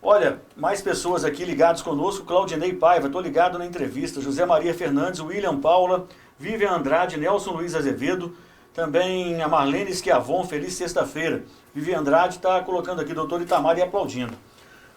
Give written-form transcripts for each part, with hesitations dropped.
Olha, mais pessoas aqui ligados conosco. Claudinei Paiva, estou ligado na entrevista. José Maria Fernandes, William Paula, Vivian Andrade, Nelson Luiz Azevedo. Também a Marlene Schiavon, feliz sexta-feira. Vivian Andrade está colocando aqui doutor Itamar e aplaudindo.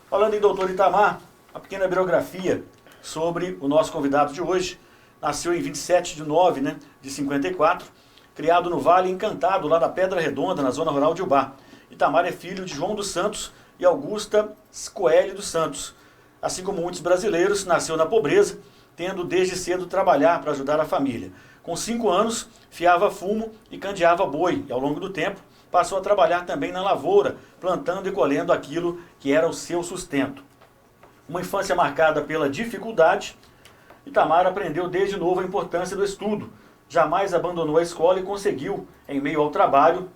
Falando em doutor Itamar, uma pequena biografia sobre o nosso convidado de hoje. Nasceu em 27 de 9, de 54, criado no Vale Encantado, lá da Pedra Redonda, na zona rural de Ubá. Itamar é filho de João dos Santos e Augusta Coelho dos Santos. Assim como muitos brasileiros, nasceu na pobreza, tendo desde cedo trabalhar para ajudar a família. Com 5 anos, fiava fumo e candeava boi, e ao longo do tempo passou a trabalhar também na lavoura, plantando e colhendo aquilo que era o seu sustento. Uma infância marcada pela dificuldade, Itamar aprendeu desde novo a importância do estudo. Jamais abandonou a escola e conseguiu, em meio ao trabalho,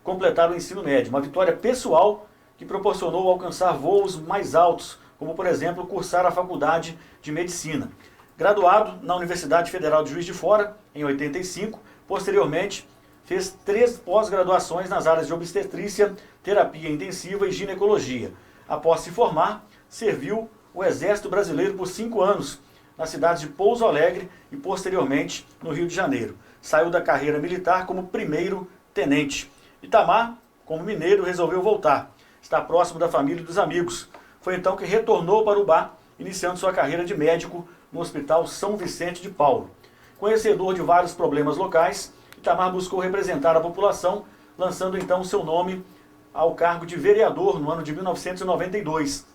completar o ensino médio. Uma vitória pessoal que proporcionou alcançar voos mais altos, como, por exemplo, cursar a faculdade de medicina. Graduado na Universidade Federal de Juiz de Fora, em 85, posteriormente fez 3 pós-graduações nas áreas de obstetrícia, terapia intensiva e ginecologia. Após se formar, serviu o Exército Brasileiro por 5 anos, nas cidades de Pouso Alegre e posteriormente no Rio de Janeiro. Saiu da carreira militar como primeiro tenente. Itamar, como mineiro, resolveu voltar. Está próximo da família e dos amigos. Foi então que retornou para Ubá, iniciando sua carreira de médico no Hospital São Vicente de Paulo. Conhecedor de vários problemas locais, Itamar buscou representar a população, lançando então seu nome ao cargo de vereador no ano de 1992.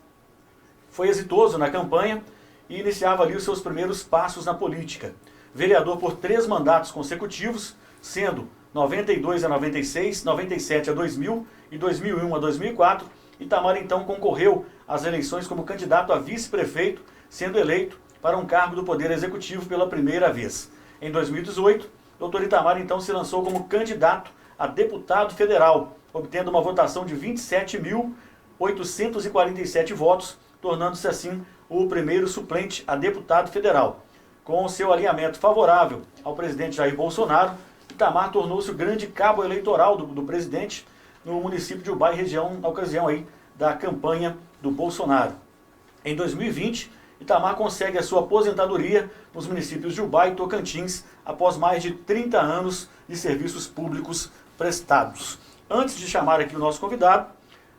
Foi exitoso na campanha e iniciava ali os seus primeiros passos na política. Vereador por 3 mandatos consecutivos, sendo 92 a 96, 97 a 2000 e 2001 a 2004, Itamar então concorreu às eleições como candidato a vice-prefeito, sendo eleito para um cargo do Poder Executivo pela primeira vez. Em 2018, Dr. Itamar então se lançou como candidato a deputado federal, obtendo uma votação de 27.847 votos, tornando-se assim o primeiro suplente a deputado federal. Com o seu alinhamento favorável ao presidente Jair Bolsonaro, Itamar tornou-se o grande cabo eleitoral do presidente no município de Ubá e região, na ocasião aí da campanha do Bolsonaro. Em 2020, Itamar consegue a sua aposentadoria nos municípios de Ubá e Tocantins, após mais de 30 anos de serviços públicos prestados. Antes de chamar aqui o nosso convidado,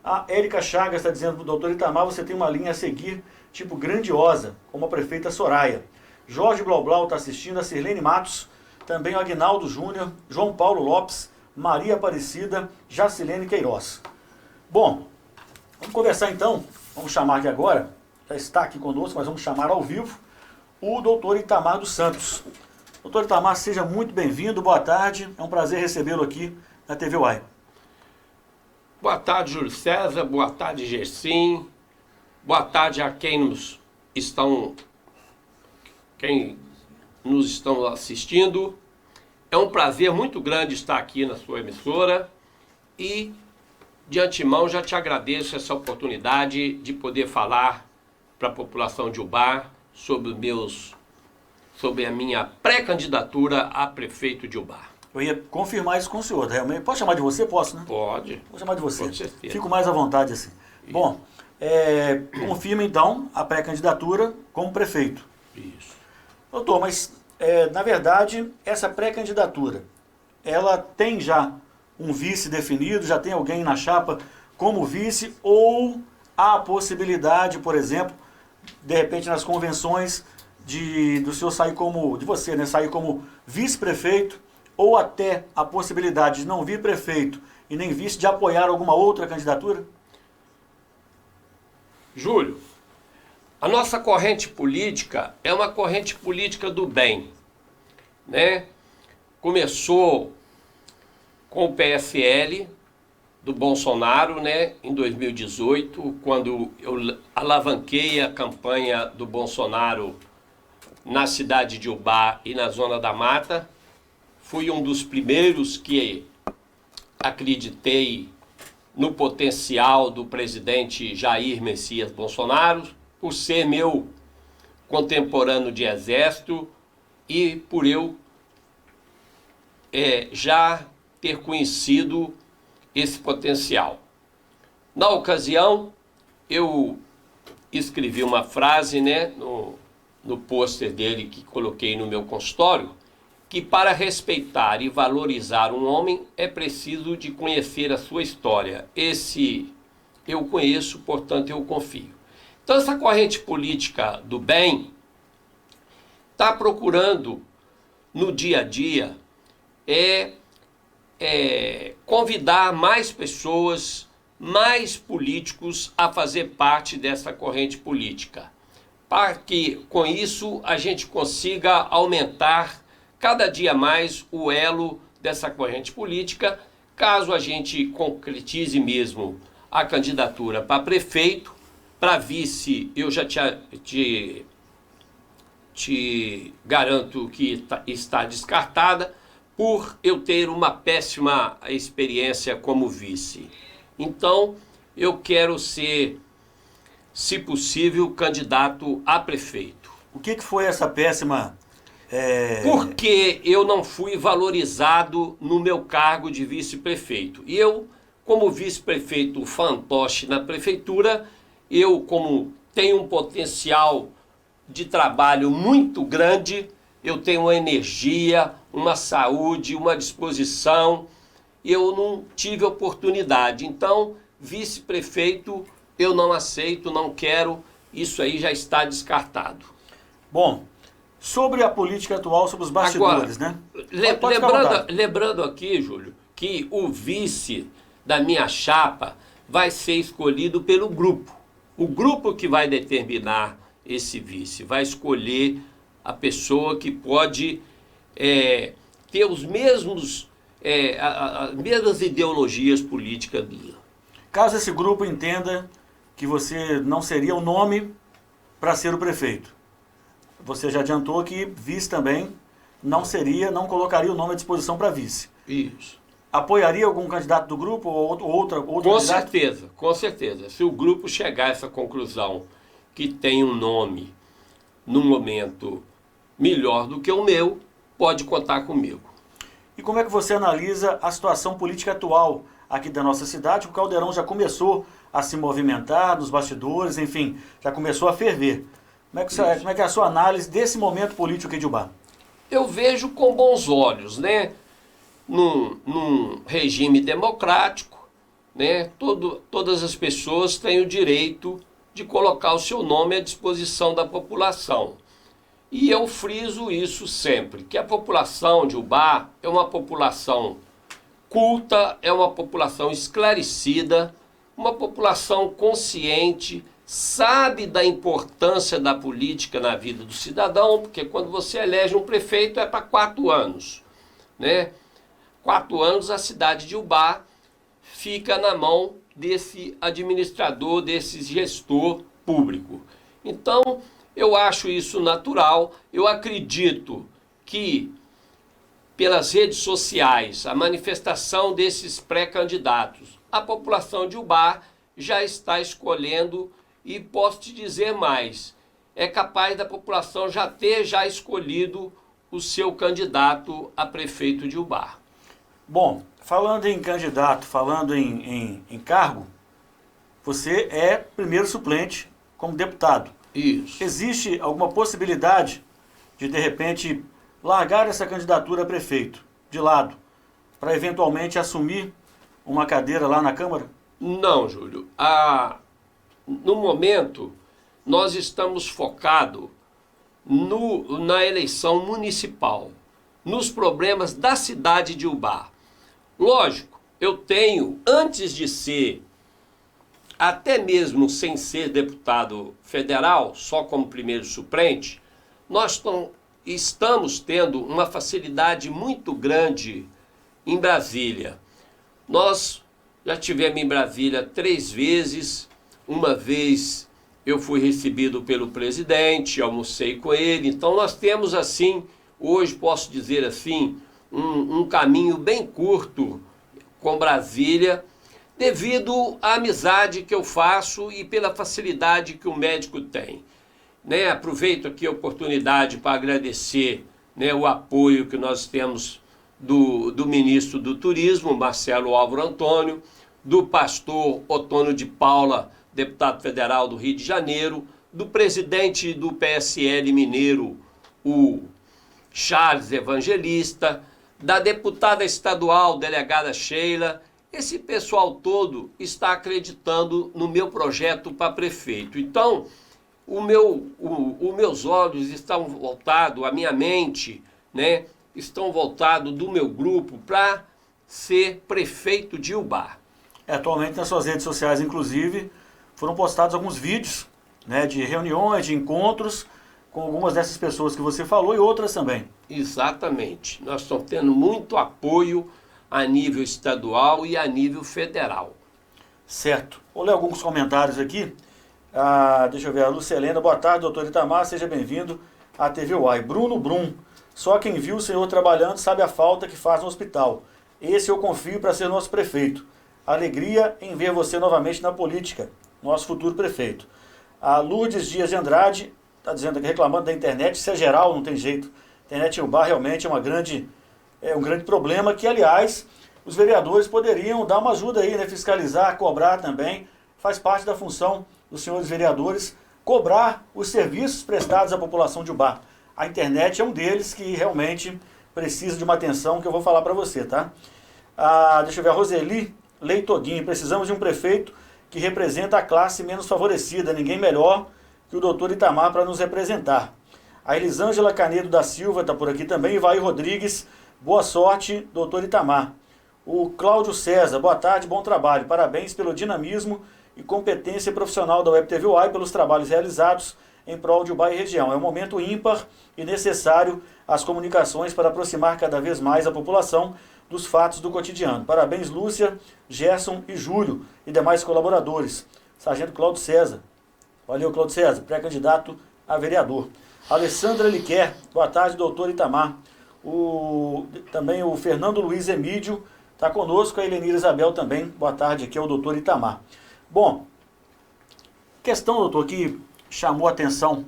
a Érica Chagas está dizendo para o doutor Itamar, você tem uma linha a seguir, tipo grandiosa, como a prefeita Soraya. Jorge Blau Blau está assistindo, a Sirlene Matos, também o Aguinaldo Júnior, João Paulo Lopes, Maria Aparecida, Jacilene Queiroz. Bom, vamos conversar então, vamos chamar aqui agora, já está aqui conosco, mas vamos chamar ao vivo, o doutor Itamar dos Santos. Doutor Itamar, seja muito bem-vindo, boa tarde, é um prazer recebê-lo aqui na TV Uai. Boa tarde, Júlio César, boa tarde, Gersim, boa tarde a quem nos estão assistindo. É um prazer muito grande estar aqui na sua emissora e, de antemão, já te agradeço essa oportunidade de poder falar para a população de Ubá sobre a minha pré-candidatura a prefeito de Ubá. Eu ia confirmar isso com o senhor, realmente. Posso chamar de você? Posso, né? Pode. Vou chamar de você. Com certeza. Fico mais à vontade assim. Isso. Bom, confirma então a pré-candidatura como prefeito. Isso. Doutor, mas na verdade essa pré-candidatura, ela tem já um vice definido, já tem alguém na chapa como vice, ou há a possibilidade, por exemplo, de repente nas convenções do senhor sair como, de você, né, sair como vice-prefeito, ou até a possibilidade de não vir prefeito e nem vice, de apoiar alguma outra candidatura? Júlio, a nossa corrente política é uma corrente política do bem, né? Começou com o PSL do Bolsonaro, né, em 2018, quando eu alavanquei a campanha do Bolsonaro na cidade de Ubá e na Zona da Mata. Fui um dos primeiros que acreditei no potencial do presidente Jair Messias Bolsonaro, por ser meu contemporâneo de exército e por eu já ter conhecido esse potencial. Na ocasião, eu escrevi uma frase, né, no pôster dele que coloquei no meu consultório, que para respeitar e valorizar um homem é preciso de conhecer a sua história. Esse eu conheço, portanto eu confio. Então essa corrente política do bem está procurando no dia a dia convidar mais pessoas, mais políticos a fazer parte dessa corrente política, para que com isso a gente consiga aumentar cada dia mais o elo dessa corrente política, caso a gente concretize mesmo a candidatura para prefeito. Para vice, eu já te garanto que está descartada, por eu ter uma péssima experiência como vice. Então, eu quero ser, se possível, candidato a prefeito. O que foi essa péssima... Porque eu não fui valorizado no meu cargo de vice-prefeito. E eu, como vice-prefeito fantoche na prefeitura, eu, como tenho um potencial de trabalho muito grande, eu tenho uma energia, uma saúde, uma disposição, e eu não tive oportunidade. Então, vice-prefeito, eu não aceito, não quero, isso aí já está descartado. Bom, sobre a política atual, sobre os bastidores, agora, né? Lembrando aqui, Júlio, que o vice da minha chapa vai ser escolhido pelo grupo. O grupo que vai determinar esse vice, vai escolher a pessoa que pode ter os mesmos, as mesmas ideologias políticas minha. Caso esse grupo entenda que você não seria o nome para ser o prefeito, você já adiantou que vice também não colocaria o nome à disposição para vice. Isso. Apoiaria algum candidato do grupo ou outro candidato? Com certeza. Se o grupo chegar a essa conclusão que tem um nome, num momento melhor do que o meu, pode contar comigo. E como é que você analisa a situação política atual aqui da nossa cidade? O Caldeirão já começou a se movimentar nos bastidores, enfim, já começou a ferver. Como é que é a sua análise desse momento político aqui de Ubá? Eu vejo com bons olhos, né? Num regime democrático, né? Todas as pessoas têm o direito de colocar o seu nome à disposição da população. E eu friso isso sempre, que a população de Ubá é uma população culta, é uma população esclarecida, uma população consciente, sabe da importância da política na vida do cidadão, porque quando você elege um prefeito é para 4 anos, né? 4 anos a cidade de Ubá fica na mão desse administrador, desse gestor público. Então, eu acho isso natural. Eu acredito que pelas redes sociais, a manifestação desses pré-candidatos, a população de Ubá já está escolhendo, e posso te dizer mais, é capaz da população já ter escolhido o seu candidato a prefeito de Ubá. Bom, falando em candidato, falando em cargo, você é primeiro suplente como deputado. Isso. Existe alguma possibilidade de repente, largar essa candidatura a prefeito de lado, para eventualmente assumir uma cadeira lá na Câmara? Não, Júlio. No momento, nós estamos focados na eleição municipal, nos problemas da cidade de Ubá. Lógico, eu tenho, antes de ser, até mesmo sem ser deputado federal, só como primeiro suplente, nós estamos tendo uma facilidade muito grande em Brasília. Nós já tivemos em Brasília 3 vezes, uma vez eu fui recebido pelo presidente, almocei com ele, então nós temos assim, hoje posso dizer assim, um caminho bem curto com Brasília, devido à amizade que eu faço e pela facilidade que o médico tem. Né? Aproveito aqui a oportunidade para agradecer, né, o apoio que nós temos do ministro do Turismo, Marcelo Álvaro Antônio, do pastor Otônio de Paula, deputado federal do Rio de Janeiro, do presidente do PSL mineiro, o Charles Evangelista, da deputada estadual, delegada Sheila. Esse pessoal todo está acreditando no meu projeto para prefeito. Então, os meus olhos estão voltados, a minha mente, né, estão voltados do meu grupo para ser prefeito de Ubá. Atualmente nas suas redes sociais, inclusive, foram postados alguns vídeos, né, de reuniões, de encontros com algumas dessas pessoas que você falou e outras também. Exatamente. Nós estamos tendo muito apoio a nível estadual e a nível federal. Certo. Vou ler alguns comentários aqui. Deixa eu ver, a Lucelena. Boa tarde, doutor Itamar, seja bem-vindo à TV Uai. Bruno Brum. Só quem viu o senhor trabalhando sabe a falta que faz no hospital. Esse eu confio para ser nosso prefeito. Alegria em ver você novamente na política, nosso futuro prefeito. A Lourdes Dias de Andrade está dizendo aqui, reclamando da internet. Isso é geral, não tem jeito. A internet em Ubá realmente é um grande problema que, aliás, os vereadores poderiam dar uma ajuda aí, né? Fiscalizar, cobrar também. Faz parte da função dos senhores vereadores cobrar os serviços prestados à população de Ubá. A internet é um deles que realmente precisa de uma atenção que eu vou falar para você, tá? Deixa eu ver, a Roseli Leitoguinho. Precisamos de um prefeito que representa a classe menos favorecida. Ninguém melhor que o doutor Itamar para nos representar. A Elisângela Canedo da Silva está por aqui também. Ivaí Rodrigues, boa sorte, doutor Itamar. O Cláudio César, boa tarde, bom trabalho. Parabéns pelo dinamismo e competência profissional da Web TV Uai, pelos trabalhos realizados em prol de Ubá e região. É um momento ímpar e necessário as comunicações para aproximar cada vez mais a população dos fatos do cotidiano. Parabéns, Lúcia, Gerson e Júlio e demais colaboradores. Sargento Cláudio César. Valeu, Cláudio César, pré-candidato a vereador. Alessandra Liquer, boa tarde, doutor Itamar. Também o Fernando Luiz Emídio está conosco, a Helenira Isabel também. Boa tarde, aqui é o doutor Itamar. Bom, questão, doutor, que chamou a atenção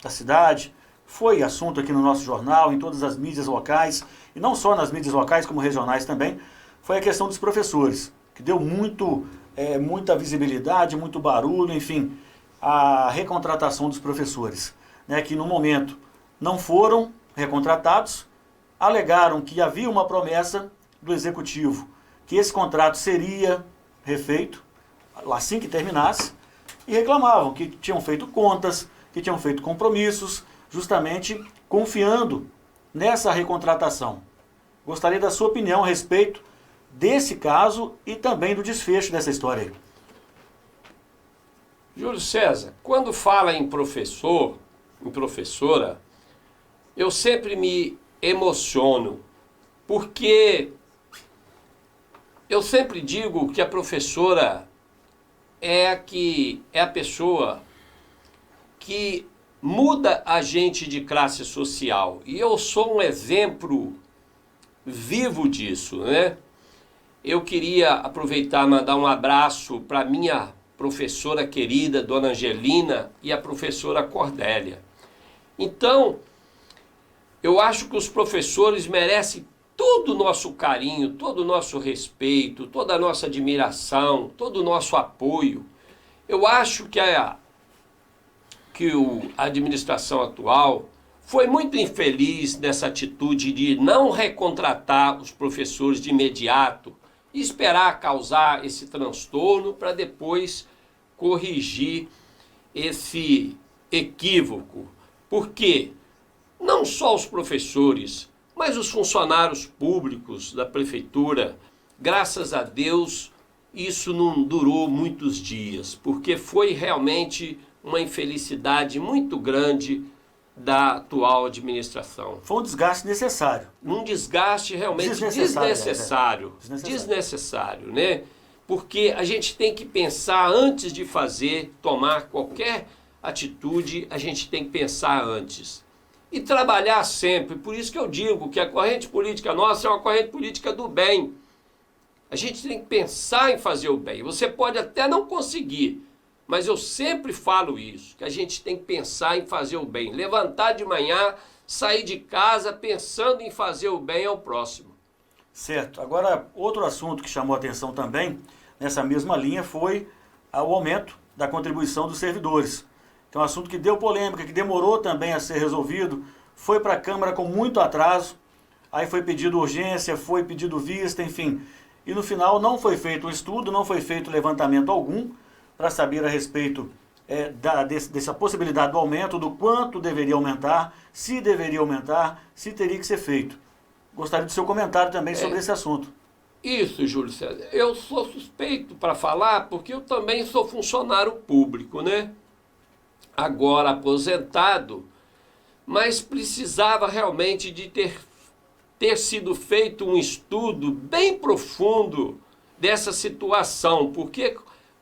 da cidade, foi assunto aqui no nosso jornal, em todas as mídias locais, e não só nas mídias locais, como regionais também, foi a questão dos professores, que deu muita visibilidade, muito barulho, enfim, a recontratação dos professores, né, que no momento não foram recontratados, alegaram que havia uma promessa do Executivo, que esse contrato seria refeito, assim que terminasse, e reclamavam que tinham feito contas, que tinham feito compromissos, justamente confiando nessa recontratação. Gostaria da sua opinião a respeito desse caso e também do desfecho dessa história aí. Júlio César, quando fala em professor, em professora, eu sempre me emociono, porque eu sempre digo que a professora é a pessoa que muda a gente de classe social. E eu sou um exemplo vivo disso, né? Eu queria aproveitar e mandar um abraço para minha professora querida, dona Angelina, e a professora Cordélia. Então, eu acho que os professores merecem todo o nosso carinho, todo o nosso respeito, toda a nossa admiração, todo o nosso apoio. Eu acho que a administração atual foi muito infeliz nessa atitude de não recontratar os professores de imediato e esperar causar esse transtorno para depois corrigir esse equívoco. Porque não só os professores, mas os funcionários públicos da prefeitura, graças a Deus, isso não durou muitos dias, porque foi realmente uma infelicidade muito grande da atual administração. Foi um desgaste necessário. Um desgaste realmente desnecessário, né? Porque a gente tem que pensar antes de tomar qualquer atitude, a gente tem que pensar antes. E trabalhar sempre, por isso que eu digo que a corrente política nossa é uma corrente política do bem. A gente tem que pensar em fazer o bem. Você pode até não conseguir, mas eu sempre falo isso, que a gente tem que pensar em fazer o bem. Levantar de manhã, sair de casa pensando em fazer o bem ao próximo. Certo. Agora, outro assunto que chamou a atenção também, nessa mesma linha, foi o aumento da contribuição dos servidores. Que é um assunto que deu polêmica, que demorou também a ser resolvido, foi para a Câmara com muito atraso, aí foi pedido urgência, foi pedido vista, enfim. E no final não foi feito um estudo, não foi feito levantamento algum para saber a respeito dessa possibilidade do aumento, do quanto deveria aumentar, se teria que ser feito. Gostaria do seu comentário também sobre esse assunto. Isso, Júlio César. Eu sou suspeito para falar porque eu também sou funcionário público, né? Agora aposentado, mas precisava realmente de ter sido feito um estudo bem profundo dessa situação, porque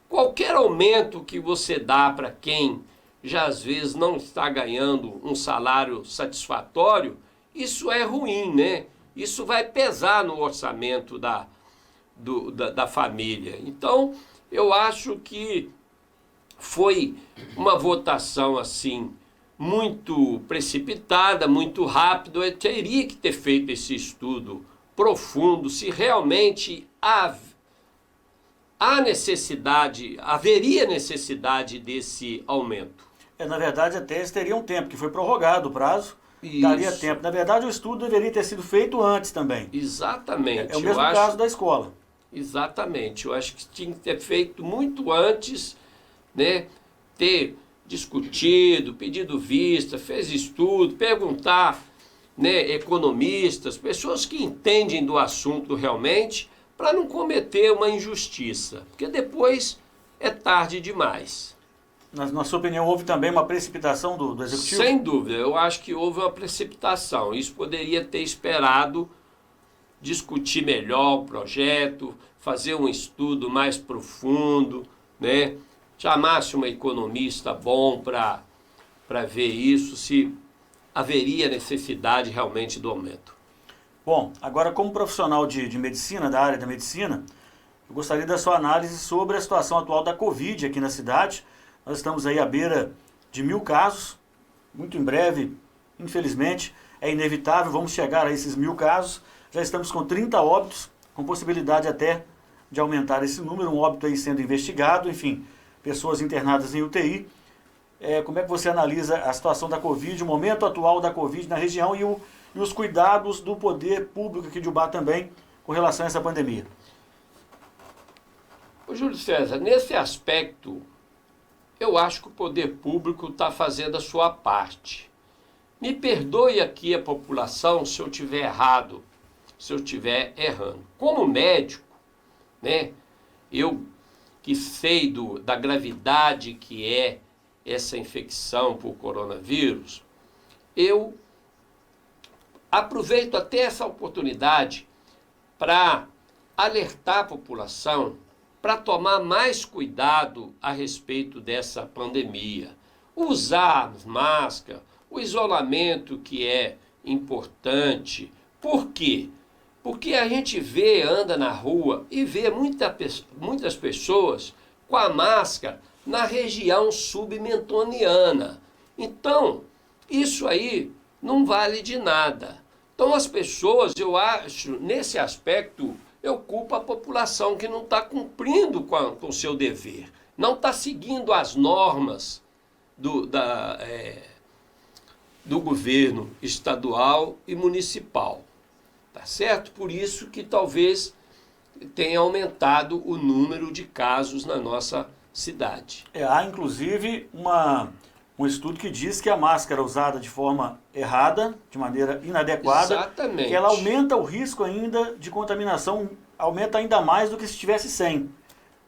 qualquer aumento que você dá para quem já às vezes não está ganhando um salário satisfatório, isso é ruim, né? Isso vai pesar no orçamento da família. Então, eu acho que foi uma votação assim muito precipitada, muito rápida. Eu teria que ter feito esse estudo profundo se realmente haveria necessidade desse aumento. Na verdade, até eles teriam tempo, que foi prorrogado o prazo, daria tempo. Na verdade, o estudo deveria ter sido feito antes também. Exatamente. É o mesmo caso da escola. Exatamente. Eu acho que tinha que ter feito muito antes, né? Ter discutido, pedido vista, fez estudo, perguntar, né, economistas, pessoas que entendem do assunto realmente, para não cometer uma injustiça, porque depois é tarde demais. Na sua opinião, houve também uma precipitação do Executivo? Sem dúvida, eu acho que houve uma precipitação. Isso poderia ter esperado, discutir melhor o projeto, fazer um estudo mais profundo, né? Chamasse um economista bom para ver isso, se haveria necessidade realmente do aumento. Bom, agora como profissional de medicina, da área da medicina, eu gostaria da sua análise sobre a situação atual da Covid aqui na cidade. Nós estamos aí à beira de 1000 casos, muito em breve, infelizmente, é inevitável, vamos chegar a esses 1000 casos. Já estamos com 30 óbitos, com possibilidade até de aumentar esse número, um óbito aí sendo investigado, enfim, pessoas internadas em UTI. Como é que você analisa a situação da Covid, o momento atual da Covid na região e os cuidados do poder público aqui de Ubá também com relação a essa pandemia? Ô Júlio César, nesse aspecto, eu acho que o poder público está fazendo a sua parte. Me perdoe aqui a população se eu estiver errado, se eu estiver errando. Como médico, né, eu que sei da gravidade que é essa infecção por coronavírus, eu aproveito até essa oportunidade para alertar a população para tomar mais cuidado a respeito dessa pandemia. Usar máscara, o isolamento que é importante. Por quê? Porque a gente anda na rua e vê muitas pessoas com a máscara na região submentoniana. Então, isso aí não vale de nada. Então as pessoas, eu acho, nesse aspecto, eu culpo a população que não está cumprindo com o seu dever. Não está seguindo as normas do governo estadual e municipal. Tá certo? Por isso que talvez tenha aumentado o número de casos na nossa cidade. Há inclusive um estudo que diz que a máscara usada de forma errada, de maneira inadequada, exatamente, que ela aumenta o risco ainda de contaminação, aumenta ainda mais do que se estivesse sem.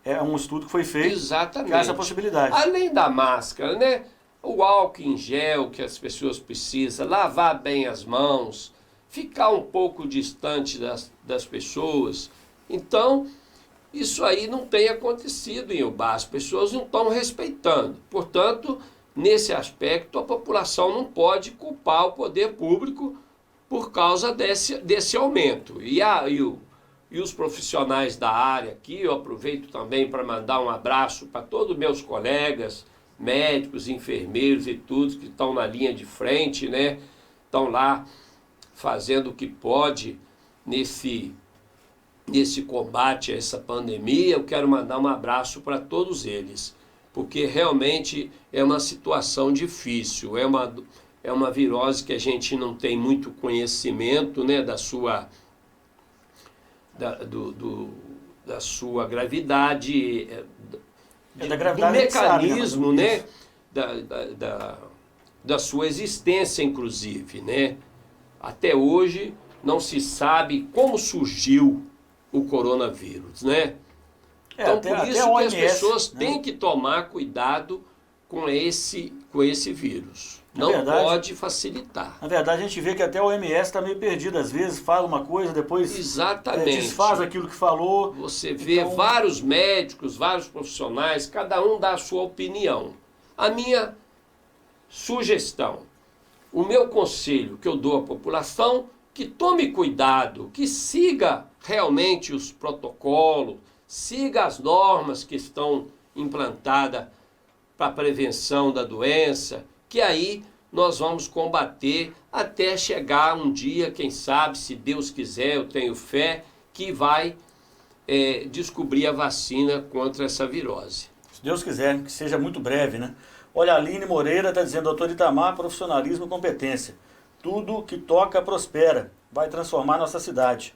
É um estudo que foi feito exatamente, com essa possibilidade. Além da máscara, né? O álcool em gel que as pessoas precisam, lavar bem as mãos, ficar um pouco distante das pessoas. Então, isso aí não tem acontecido em Ubá, as pessoas não estão respeitando. Portanto, nesse aspecto, a população não pode culpar o poder público por causa desse aumento. E os profissionais da área aqui, eu aproveito também para mandar um abraço para todos os meus colegas, médicos, enfermeiros e tudo, que estão na linha de frente, né? Estão lá fazendo o que pode nesse combate a essa pandemia. Eu quero mandar um abraço para todos eles. porque realmente é uma situação difícil, é uma virose que a gente não tem muito conhecimento, né, da sua gravidade, Da gravidade do mecanismo, necessária, né, da sua existência, inclusive, né? Até hoje não se sabe como surgiu o coronavírus, né? Então, por isso que as pessoas têm que tomar cuidado com esse vírus. Não pode facilitar. Na verdade, a gente vê que até a OMS está meio perdida. Às vezes fala uma coisa, depois desfaz aquilo que falou. Você vê vários médicos, vários profissionais, cada um dá a sua opinião. A minha sugestão, o meu conselho que eu dou à população, que tome cuidado, que siga realmente os protocolos, siga as normas que estão implantadas para a prevenção da doença, que aí nós vamos combater até chegar um dia, quem sabe, se Deus quiser, eu tenho fé, que vai descobrir a vacina contra essa virose. Se Deus quiser, que seja muito breve, né? Olha, a Aline Moreira está dizendo: doutor Itamar, profissionalismo e competência. Tudo que toca prospera, vai transformar nossa cidade.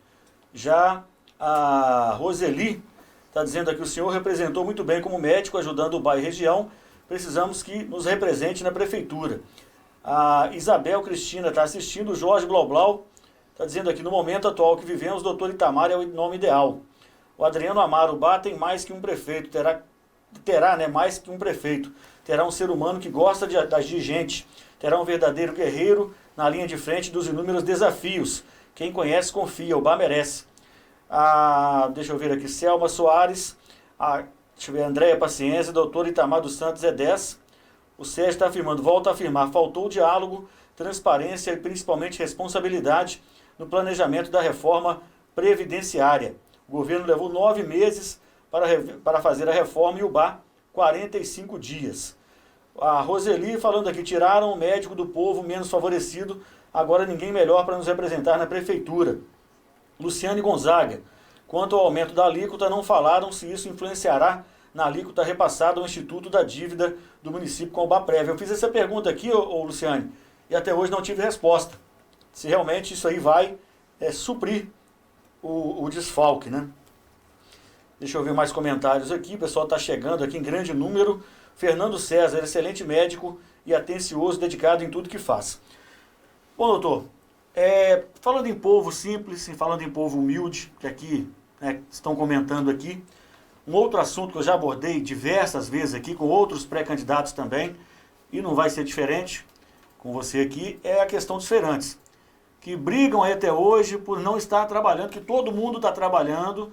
Já a Roseli está dizendo aqui: o senhor representou muito bem como médico, ajudando o bairro e região. Precisamos que nos represente na prefeitura. A Isabel Cristina está assistindo. O Jorge Blaublau está dizendo aqui: no momento atual que vivemos, doutor Itamar é o nome ideal. O Adriano Amaro: o Bar tem mais que um prefeito, terá, né, mais que um prefeito. Terá um ser humano que gosta de agir gente. Terá um verdadeiro guerreiro na linha de frente dos inúmeros desafios. Quem conhece, confia. O Bar merece. Deixa eu ver aqui. Selma Soares. Deixa eu ver. Andréia Paciência. Doutor Itamar dos Santos é 10. O Sérgio está afirmando. Volta a afirmar. Faltou diálogo, transparência e principalmente responsabilidade no planejamento da reforma previdenciária. O governo levou 9 meses para fazer a reforma e o Bar 45 dias. A Roseli falando aqui: tiraram o médico do povo menos favorecido, agora ninguém melhor para nos representar na prefeitura. Luciane Gonzaga: quanto ao aumento da alíquota, não falaram se isso influenciará na alíquota repassada ao Instituto da Dívida do município com o Baprévia. Eu fiz essa pergunta aqui, Luciane, e até hoje não tive resposta. Se realmente isso aí vai suprir o desfalque, né? Deixa eu ver mais comentários aqui. O pessoal está chegando aqui em grande número. Fernando César: excelente médico e atencioso, dedicado em tudo que faz. Bom, doutor, falando em povo simples, falando em povo humilde, que aqui estão comentando aqui, um outro assunto que eu já abordei diversas vezes aqui, com outros pré-candidatos também, e não vai ser diferente com você aqui, é a questão dos feirantes, que brigam aí até hoje por não estar trabalhando, que todo mundo está trabalhando,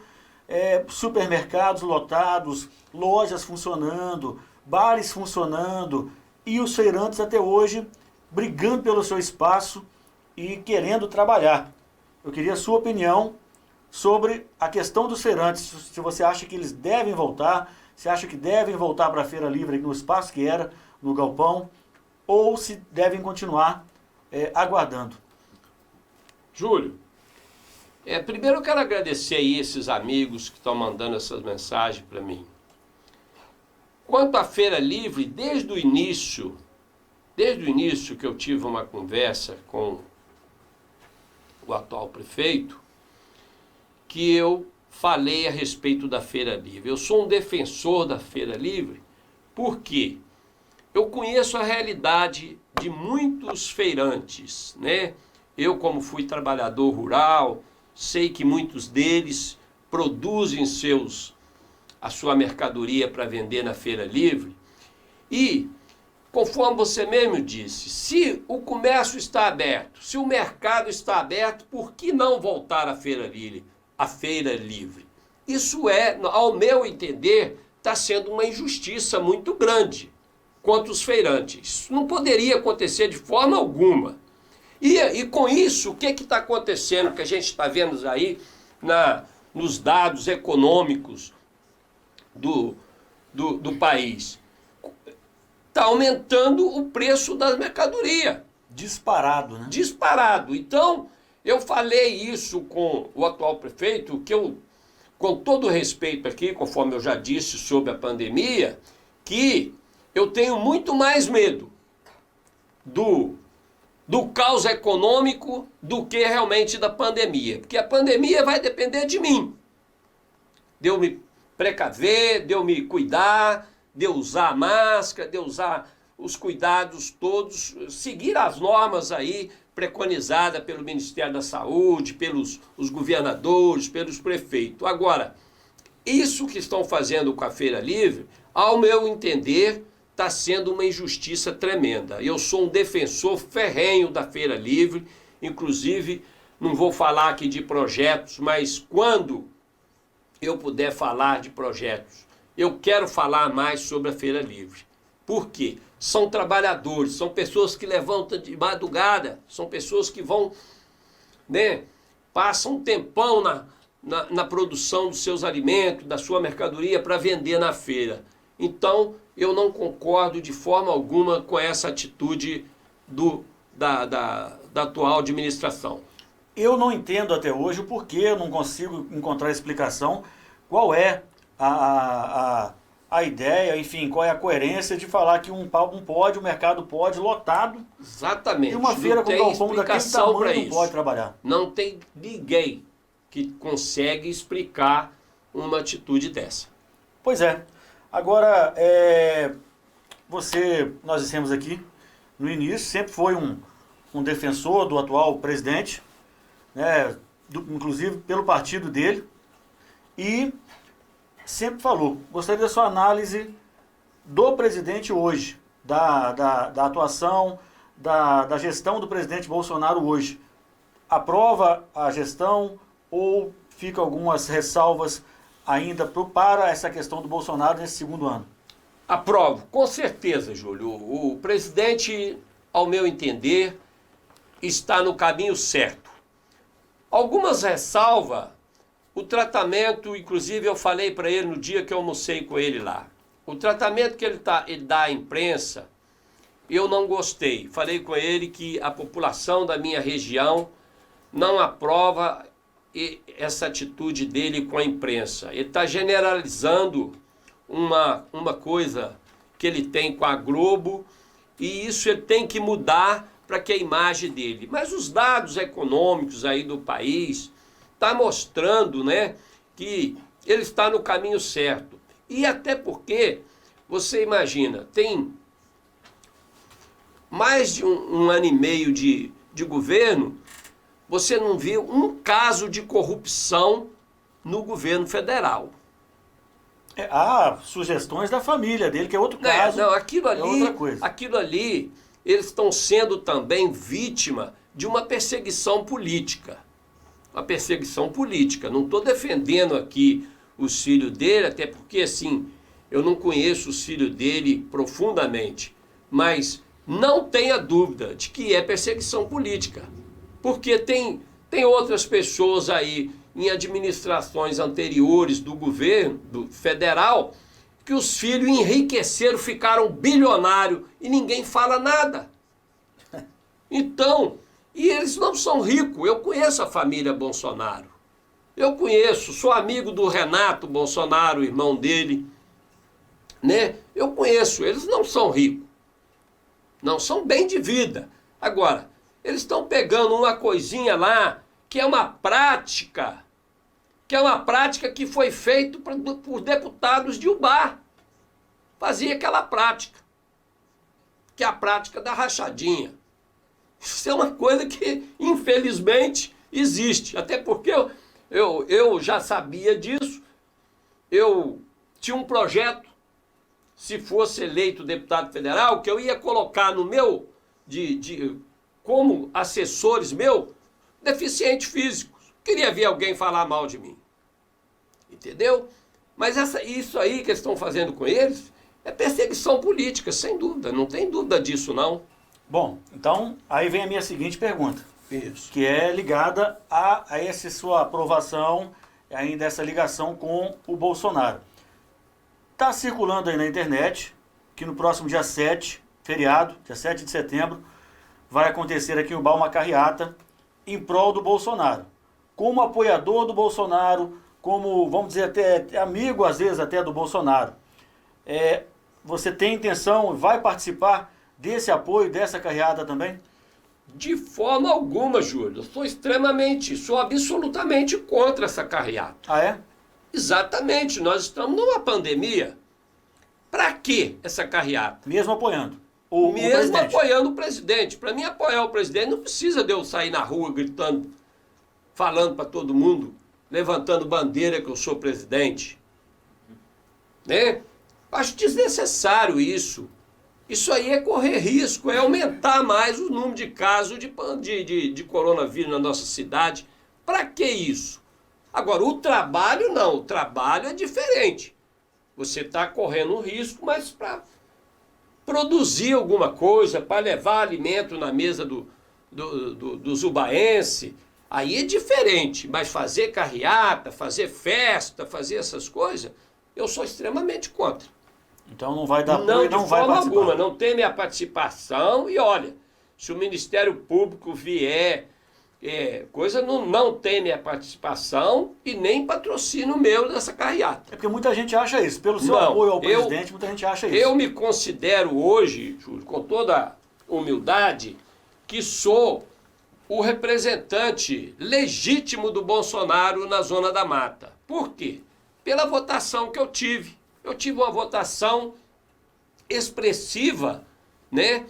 supermercados lotados, lojas funcionando, bares funcionando, e os feirantes até hoje brigando pelo seu espaço e querendo trabalhar. Eu queria a sua opinião sobre a questão dos feirantes, se você acha que eles devem voltar, se acha que devem voltar para a Feira Livre no espaço que era, no galpão, ou se devem continuar aguardando. Júlio, primeiro eu quero agradecer aí esses amigos que estão mandando essas mensagens para mim. Quanto à Feira Livre, desde o início que eu tive uma conversa com o atual prefeito, que eu falei a respeito da Feira Livre. Eu sou um defensor da Feira Livre porque eu conheço a realidade de muitos feirantes, né? Eu, como fui trabalhador rural, sei que muitos deles produzem a sua mercadoria para vender na Feira Livre. E, conforme você mesmo disse, se o comércio está aberto, se o mercado está aberto, por que não voltar à Feira Livre? Isso ao meu entender, está sendo uma injustiça muito grande contra os feirantes. Isso não poderia acontecer de forma alguma. E com isso, o que está acontecendo, que a gente está vendo aí nos dados econômicos do país? Está aumentando o preço da mercadoria. Disparado, né? Disparado. Então, eu falei isso com o atual prefeito, que eu, com todo respeito aqui, conforme eu já disse sobre a pandemia, que eu tenho muito mais medo do caos econômico do que realmente da pandemia. Porque a pandemia vai depender de mim. De eu me precaver, de eu me cuidar, de eu usar a máscara, de eu usar os cuidados todos, seguir as normas aí preconizadas pelo Ministério da Saúde, pelos os governadores, pelos prefeitos. Agora, isso que estão fazendo com a Feira Livre, ao meu entender, está sendo uma injustiça tremenda. Eu sou um defensor ferrenho da Feira Livre, inclusive, não vou falar aqui de projetos, mas quando eu puder falar de projetos, eu quero falar mais sobre a Feira Livre. Por quê? São trabalhadores, são pessoas que levantam de madrugada, são pessoas que vão, né, passam um tempão na produção dos seus alimentos, da sua mercadoria para vender na feira. Então, eu não concordo de forma alguma com essa atitude da atual administração. Eu não entendo até hoje o porquê, eu não consigo encontrar explicação qual é a ideia, enfim, qual é a coerência de falar que um pódio, o mercado pode, lotado. Exatamente. E uma feira com galpão daquele tamanho não pode trabalhar. Não tem ninguém que consegue explicar uma atitude dessa. Pois é. Agora, nós dissemos aqui no início, sempre foi um defensor do atual presidente, né, inclusive pelo partido dele, e sempre falou, gostaria da sua análise do presidente hoje, da atuação, da gestão do presidente Bolsonaro hoje. Aprova a gestão ou fica algumas ressalvas ainda para essa questão do Bolsonaro nesse segundo ano? Aprovo, com certeza, Júlio. O presidente, ao meu entender, está no caminho certo. Algumas ressalvas, o tratamento, inclusive eu falei para ele no dia que eu almocei com ele lá, o tratamento que ele dá à imprensa, eu não gostei. Falei com ele que a população da minha região não aprova essa atitude dele com a imprensa. Ele está generalizando uma coisa que ele tem com a Globo, e isso ele tem que mudar para que a imagem dele. Mas os dados econômicos aí do país está mostrando, né, que ele está no caminho certo. E até porque, você imagina, tem mais de um ano e meio de governo, você não viu um caso de corrupção no governo federal. Há sugestões da família dele, que é outro caso. Não, aquilo ali, outra coisa. Aquilo ali, eles estão sendo também vítima de uma perseguição política. Uma perseguição política. Não estou defendendo aqui os filhos dele, até porque, assim, eu não conheço os filhos dele profundamente. Mas não tenha dúvida de que é perseguição política. Porque tem outras pessoas aí em administrações anteriores do governo federal que os filhos enriqueceram, ficaram bilionários e ninguém fala nada. Então, e eles não são ricos. Eu conheço a família Bolsonaro. Eu conheço, sou amigo do Renato Bolsonaro, irmão dele, né? Eu conheço, eles não são ricos. Não são bem de vida. Agora, eles estão pegando uma coisinha lá, que é uma prática que foi feita por deputados de Ubá. Fazia aquela prática, que é a prática da rachadinha. Isso é uma coisa que, infelizmente, existe. Até porque eu já sabia disso. Eu tinha um projeto, se fosse eleito deputado federal, que eu ia colocar no meu, como assessores meu, deficientes físicos. Queria ver alguém falar mal de mim. Entendeu? Mas isso aí que eles estão fazendo com eles é perseguição política, sem dúvida. Não tem dúvida disso, não. Bom, então, aí vem a minha seguinte pergunta. Isso. Que é ligada a essa sua aprovação, ainda essa ligação com o Bolsonaro. Está circulando aí na internet que no próximo dia 7, feriado, dia 7 de setembro, vai acontecer aqui em Ubá uma carreata em prol do Bolsonaro. Como apoiador do Bolsonaro, como, vamos dizer, até amigo, às vezes, até do Bolsonaro. você tem intenção, vai participar desse apoio, dessa carreata também? De forma alguma, Júlio. Eu sou absolutamente contra essa carreata. Ah, é? Exatamente, nós estamos numa pandemia. Para que essa carreata? Mesmo apoiando o Mesmo presidente. apoiando o presidente. Para mim, apoiar o presidente não precisa de eu sair na rua gritando, falando para todo mundo, levantando bandeira que eu sou presidente. Né? Acho desnecessário isso. Isso aí é correr risco, é aumentar mais o número de casos de coronavírus na nossa cidade. Para que isso? Agora, o trabalho não, o trabalho é diferente. Você está correndo um risco, mas para produzir alguma coisa, para levar alimento na mesa do zubaense, aí é diferente. Mas fazer carreata, fazer festa, fazer essas coisas, eu sou extremamente contra. Então não vai dar apoio, Não, não de vai forma participar. alguma, não tem minha participação. E olha, se o Ministério Público vier, coisa não tem minha participação e nem patrocínio meu dessa carreata. É porque muita gente acha isso. Pelo seu Não, apoio ao presidente, muita gente acha isso. Eu me considero hoje, Júlio, com toda humildade, que sou o representante legítimo do Bolsonaro na Zona da Mata. Por quê? Pela votação que eu tive. Eu tive uma votação expressiva, né?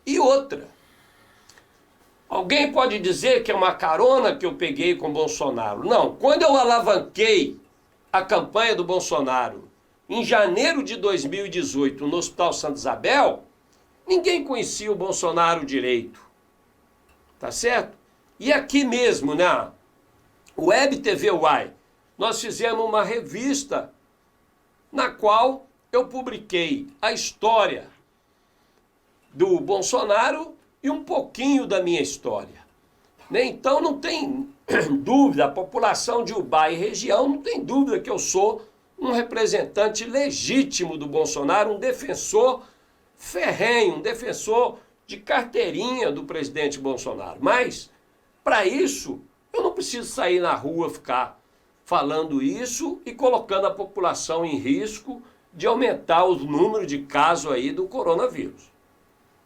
E outra. Alguém pode dizer que é uma carona que eu peguei com o Bolsonaro. Não, quando eu alavanquei a campanha do Bolsonaro em janeiro de 2018 no Hospital Santa Isabel, ninguém conhecia o Bolsonaro direito. Tá certo? E aqui mesmo, né? Web TV Uai, nós fizemos uma revista na qual eu publiquei a história do Bolsonaro e um pouquinho da minha história. Né? Então não tem dúvida, a população de Ubá e região não tem dúvida que eu sou um representante legítimo do Bolsonaro, um defensor ferrenho, um defensor de carteirinha do presidente Bolsonaro. Mas, para isso, eu não preciso sair na rua ficar falando isso e colocando a população em risco de aumentar o número de casos aí do coronavírus.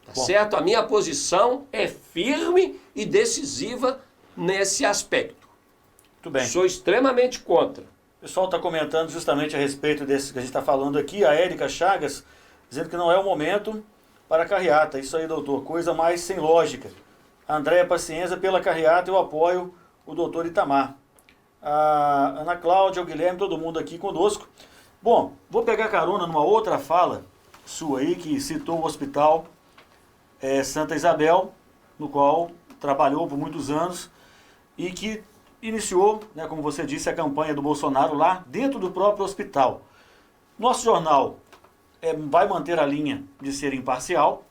Tá certo? A minha posição é firme e decisiva nesse aspecto. Muito bem. Sou extremamente contra. O pessoal está comentando justamente a respeito desse que a gente está falando aqui, a Érica Chagas, dizendo que não é o momento para a carreata. Isso aí, doutor, coisa mais sem lógica. A Andréia Paciência, pela carreata eu apoio o doutor Itamar. A Ana Cláudia, o Guilherme, todo mundo aqui conosco. Bom, vou pegar carona numa outra fala sua aí, que citou o hospital Santa Isabel, no qual trabalhou por muitos anos e que iniciou, né, como você disse, a campanha do Bolsonaro lá dentro do próprio hospital. Nosso jornal vai manter a linha de ser imparcial.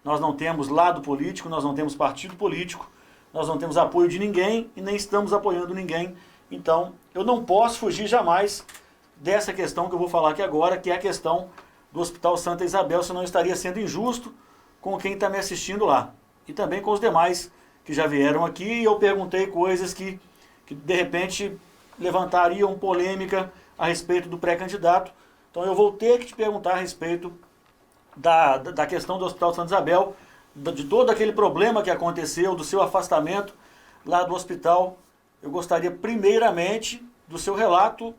Nós não temos lado político, nós não temos partido político, nós não temos apoio de ninguém e nem estamos apoiando ninguém. Então, eu não posso fugir jamais dessa questão que eu vou falar aqui agora, que é a questão do Hospital Santa Isabel, senão eu estaria sendo injusto com quem está me assistindo lá. E também com os demais que já vieram aqui e eu perguntei coisas que de repente levantariam polêmica a respeito do pré-candidato. Então eu vou ter que te perguntar a respeito da questão do Hospital Santa Isabel, de todo aquele problema que aconteceu, do seu afastamento lá do hospital. Eu gostaria primeiramente do seu relato,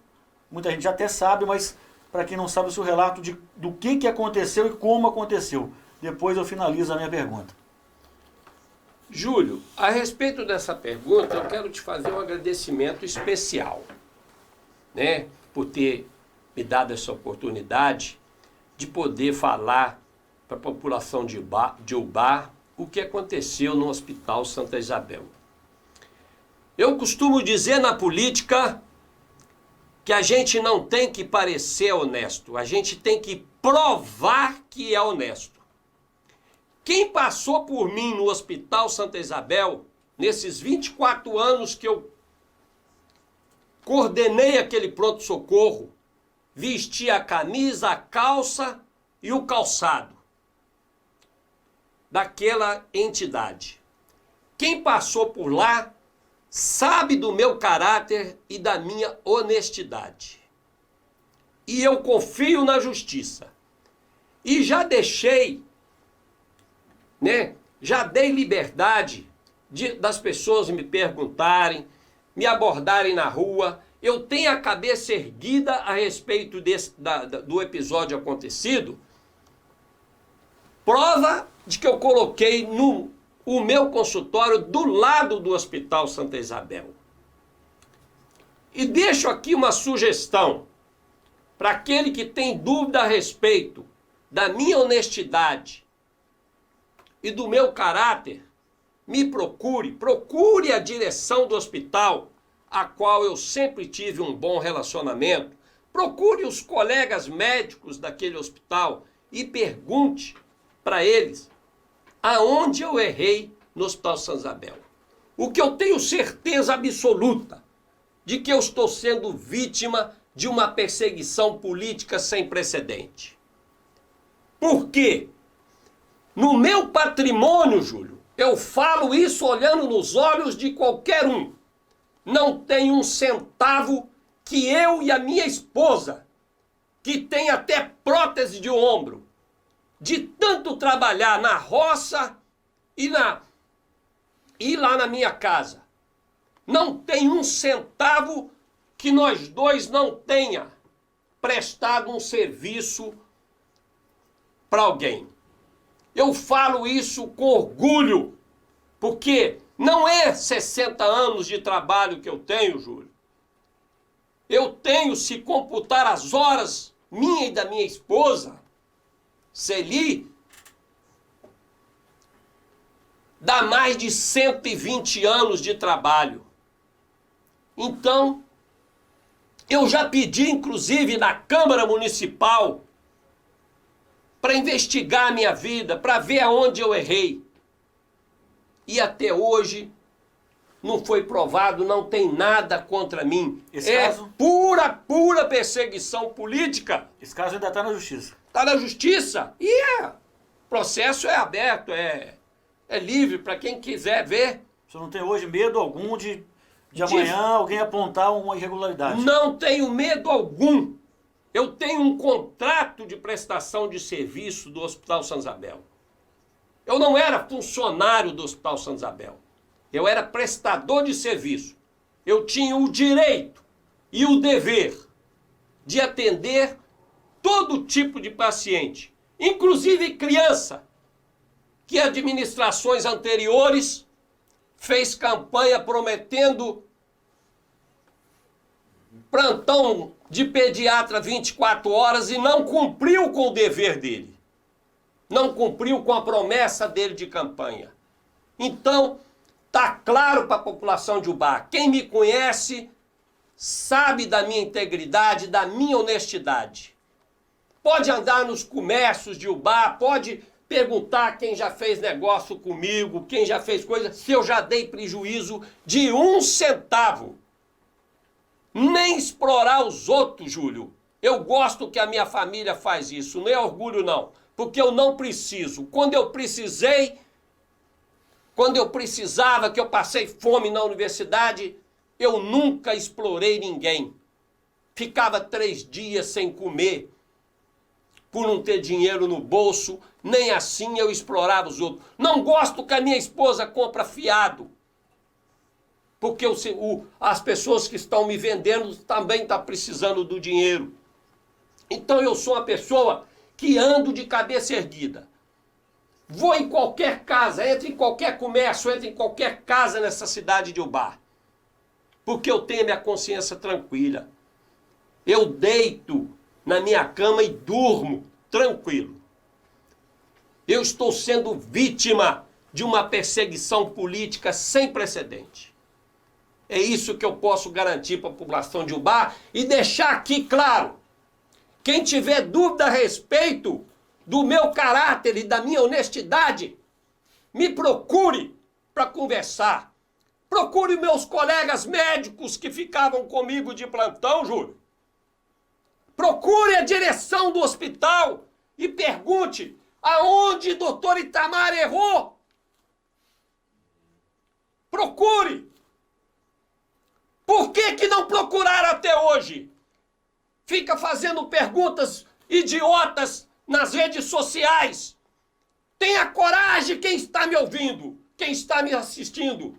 muita gente até sabe, mas para quem não sabe o seu relato do que aconteceu e como aconteceu. Depois eu finalizo a minha pergunta. Júlio, a respeito dessa pergunta, eu quero te fazer um agradecimento especial, né, por ter me dado essa oportunidade de poder falar para a população de Ubá o que aconteceu no Hospital Santa Isabel. Eu costumo dizer na política que a gente não tem que parecer honesto, a gente tem que provar que é honesto. Quem passou por mim no Hospital Santa Isabel, nesses 24 anos que eu coordenei aquele pronto-socorro, vesti a camisa, a calça e o calçado daquela entidade. Quem passou por lá sabe do meu caráter e da minha honestidade. e eu confio na justiça. E já deixei, né? Já dei liberdade das pessoas me perguntarem, me abordarem na rua. Eu tenho a cabeça erguida a respeito do episódio acontecido. Prova de que eu coloquei o meu consultório do lado do Hospital Santa Isabel. E deixo aqui uma sugestão para aquele que tem dúvida a respeito da minha honestidade e do meu caráter. Me procure a direção do hospital, a qual eu sempre tive um bom relacionamento. Procure os colegas médicos daquele hospital e pergunte para eles aonde eu errei no Hospital Santa Isabel. O que eu tenho certeza absoluta de que eu estou sendo vítima de uma perseguição política sem precedente. Por quê? No meu patrimônio, Júlio, eu falo isso olhando nos olhos de qualquer um. Não tem um centavo que eu e a minha esposa, que tem até prótese de ombro, de tanto trabalhar na roça e lá na minha casa, não tem um centavo que nós dois não tenha prestado um serviço para alguém. Eu falo isso com orgulho, porque não é 60 anos de trabalho que eu tenho, Júlio. Eu tenho, se computar as horas minha e da minha esposa, Celi, dá mais de 120 anos de trabalho. Então, eu já pedi, inclusive, na Câmara Municipal, para investigar a minha vida, para ver aonde eu errei. E até hoje não foi provado, não tem nada contra mim. Esse caso? Pura perseguição política. Esse caso ainda está na justiça. Está na justiça e o processo é aberto, é livre para quem quiser ver. Você não tem hoje medo algum de amanhã alguém apontar uma irregularidade? Não tenho medo algum. Eu tenho um contrato de prestação de serviço do Hospital Santa Isabel. Eu não era funcionário do Hospital Santa Isabel. Eu era prestador de serviço. Eu tinha o direito e o dever de atender todo tipo de paciente, inclusive criança, que administrações anteriores fez campanha prometendo plantão de pediatra 24 horas e não cumpriu com o dever dele. Não cumpriu com a promessa dele de campanha. Então, tá claro para a população de Ubá. Quem me conhece sabe da minha integridade, da minha honestidade. Pode andar nos comércios de Ubá, pode perguntar quem já fez negócio comigo, quem já fez coisa, se eu já dei prejuízo de 1 centavo. Nem explorar os outros, Júlio. Eu gosto que a minha família faz isso, não é orgulho não, porque eu não preciso. Quando eu precisava, que eu passei fome na universidade, eu nunca explorei ninguém. Ficava 3 dias sem comer, por não ter dinheiro no bolso, nem assim eu explorava os outros. Não gosto que a minha esposa compra fiado, porque as pessoas que estão me vendendo também estão precisando do dinheiro. Então eu sou uma pessoa que ando de cabeça erguida. Vou em qualquer casa, entro em qualquer comércio, entro em qualquer casa nessa cidade de Ubá, porque eu tenho a minha consciência tranquila. Eu deito na minha cama e durmo tranquilo. Eu estou sendo vítima de uma perseguição política sem precedente. É isso que eu posso garantir para a população de Ubá e deixar aqui claro. Quem tiver dúvida a respeito do meu caráter e da minha honestidade, me procure para conversar. Procure meus colegas médicos que ficavam comigo de plantão, Júlio. Procure a direção do hospital e pergunte aonde o doutor Itamar errou. Procure. Por que não procuraram até hoje? fica fazendo perguntas idiotas nas redes sociais. Tenha coragem, quem está me ouvindo, quem está me assistindo.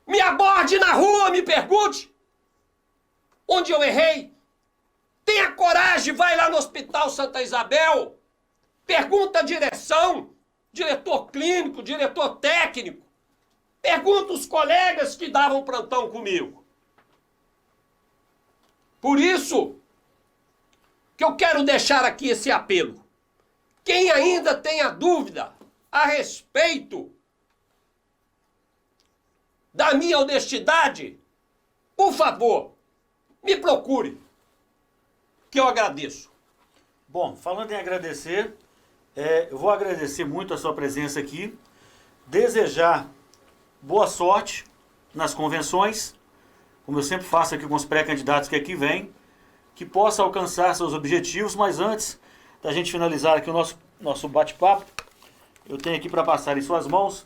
Me aborde na rua, me pergunte onde eu errei. Tenha coragem, vai lá no Hospital Santa Isabel, pergunta a direção, diretor clínico, diretor técnico. Pergunta os colegas que davam plantão comigo. Por isso que eu quero deixar aqui esse apelo. Quem ainda tenha dúvida a respeito da minha honestidade, por favor, me procure, que eu agradeço. Bom, falando em agradecer, eu vou agradecer muito a sua presença aqui, desejar boa sorte nas convenções, como eu sempre faço aqui com os pré-candidatos que aqui vêm, que possa alcançar seus objetivos, mas antes da gente finalizar aqui o nosso bate-papo, eu tenho aqui para passar em suas mãos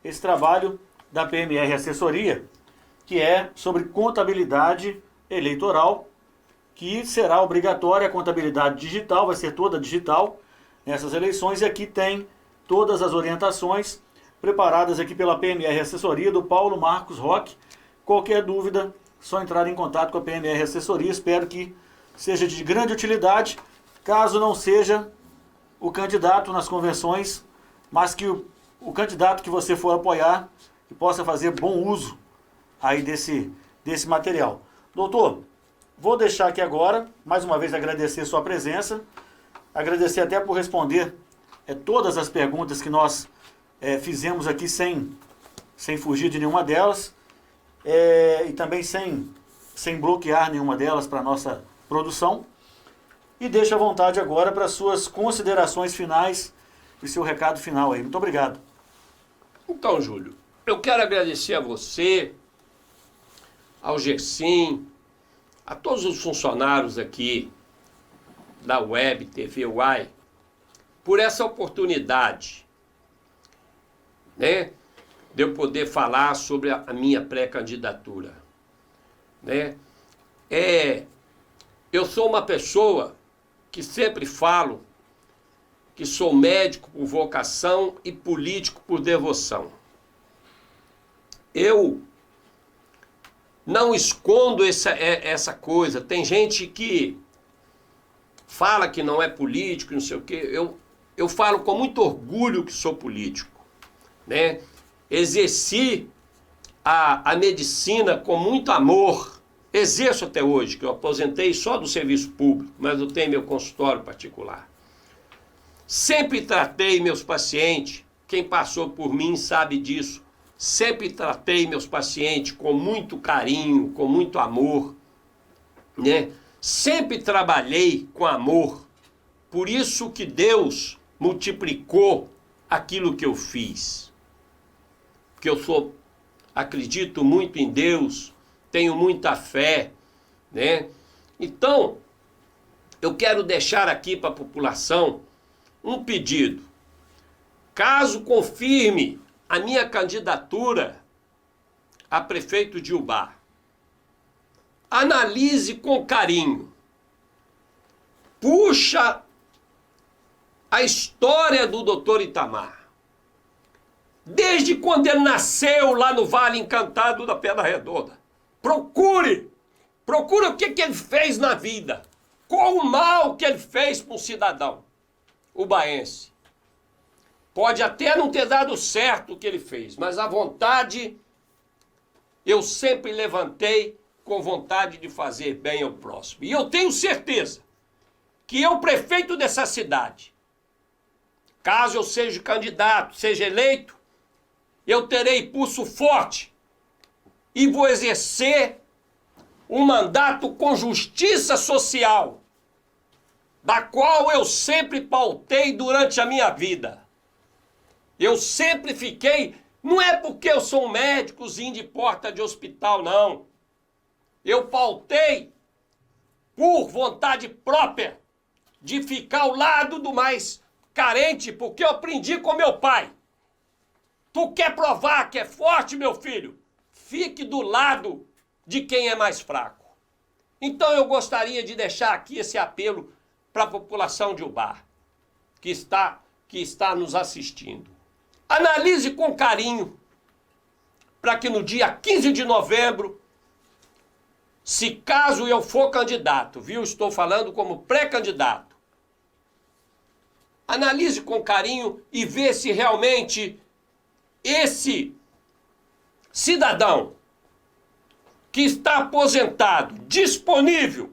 esse trabalho da PMR Assessoria, que é sobre contabilidade eleitoral, que será obrigatória a contabilidade digital, vai ser toda digital nessas eleições, e aqui tem todas as orientações preparadas aqui pela PMR Assessoria do Paulo Marcos Roque. Qualquer dúvida, só entrar em contato com a PMR Assessoria. Espero que seja de grande utilidade, caso não seja o candidato nas convenções, mas que o candidato que você for apoiar, que possa fazer bom uso aí desse material. Doutor, vou deixar aqui agora, mais uma vez agradecer sua presença, agradecer até por responder todas as perguntas que nós fizemos aqui sem fugir de nenhuma delas, e também sem bloquear nenhuma delas para a nossa produção. E deixo à vontade agora para suas considerações finais e seu recado final aí. Muito obrigado. Então, Júlio, eu quero agradecer a você, ao Gersim, a todos os funcionários aqui da Web TV Uai, por essa oportunidade, né, de eu poder falar sobre a minha pré-candidatura, né? Eu sou uma pessoa que sempre falo que sou médico por vocação e político por devoção. Eu não escondo essa coisa. Tem gente que fala que não é político, não sei o quê. Eu falo com muito orgulho que sou político, né? Exerci a medicina com muito amor. Exerço até hoje, que eu aposentei só do serviço público, mas eu tenho meu consultório particular. Sempre tratei meus pacientes, quem passou por mim sabe disso. Sempre tratei meus pacientes com muito carinho, com muito amor, né? Sempre trabalhei com amor. Por isso que Deus multiplicou aquilo que eu fiz. Porque eu acredito muito em Deus, tenho muita fé, né? Então, eu quero deixar aqui para a população um pedido. Caso confirme a minha candidatura a prefeito de Ubá, analise com carinho, puxa a história do Dr. Itamar, desde quando ele nasceu lá no Vale Encantado da Pedra Redonda. Procure o que ele fez na vida, qual o mal que ele fez para um cidadão ubaense. Pode até não ter dado certo o que ele fez, mas a vontade, eu sempre levantei com vontade de fazer bem ao próximo. E eu tenho certeza que eu, prefeito dessa cidade, caso eu seja candidato, seja eleito, eu terei pulso forte e vou exercer um mandato com justiça social, da qual eu sempre pautei durante a minha vida. Eu sempre fiquei, não é porque eu sou um médicozinho de porta de hospital, não. Eu pautei por vontade própria de ficar ao lado do mais carente, porque eu aprendi com meu pai. Tu quer provar que é forte, meu filho? Fique do lado de quem é mais fraco. Então eu gostaria de deixar aqui esse apelo para a população de Ubá, que está nos assistindo. Analise com carinho, para que no dia 15 de novembro, se caso eu for candidato, viu? Estou falando como pré-candidato. Analise com carinho e vê se realmente esse cidadão que está aposentado, disponível,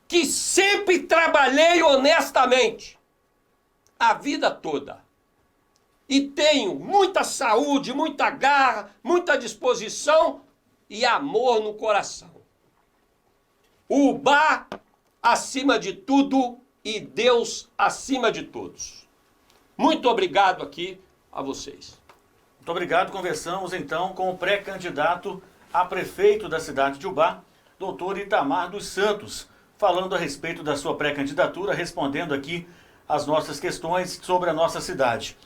que sempre trabalhei honestamente a vida toda e tenho muita saúde, muita garra, muita disposição e amor no coração. Ubá acima de tudo e Deus acima de todos. Muito obrigado aqui a vocês. Muito obrigado. Conversamos então com o pré-candidato a prefeito da cidade de Ubá, doutor Itamar dos Santos, falando a respeito da sua pré-candidatura, respondendo aqui as nossas questões sobre a nossa cidade.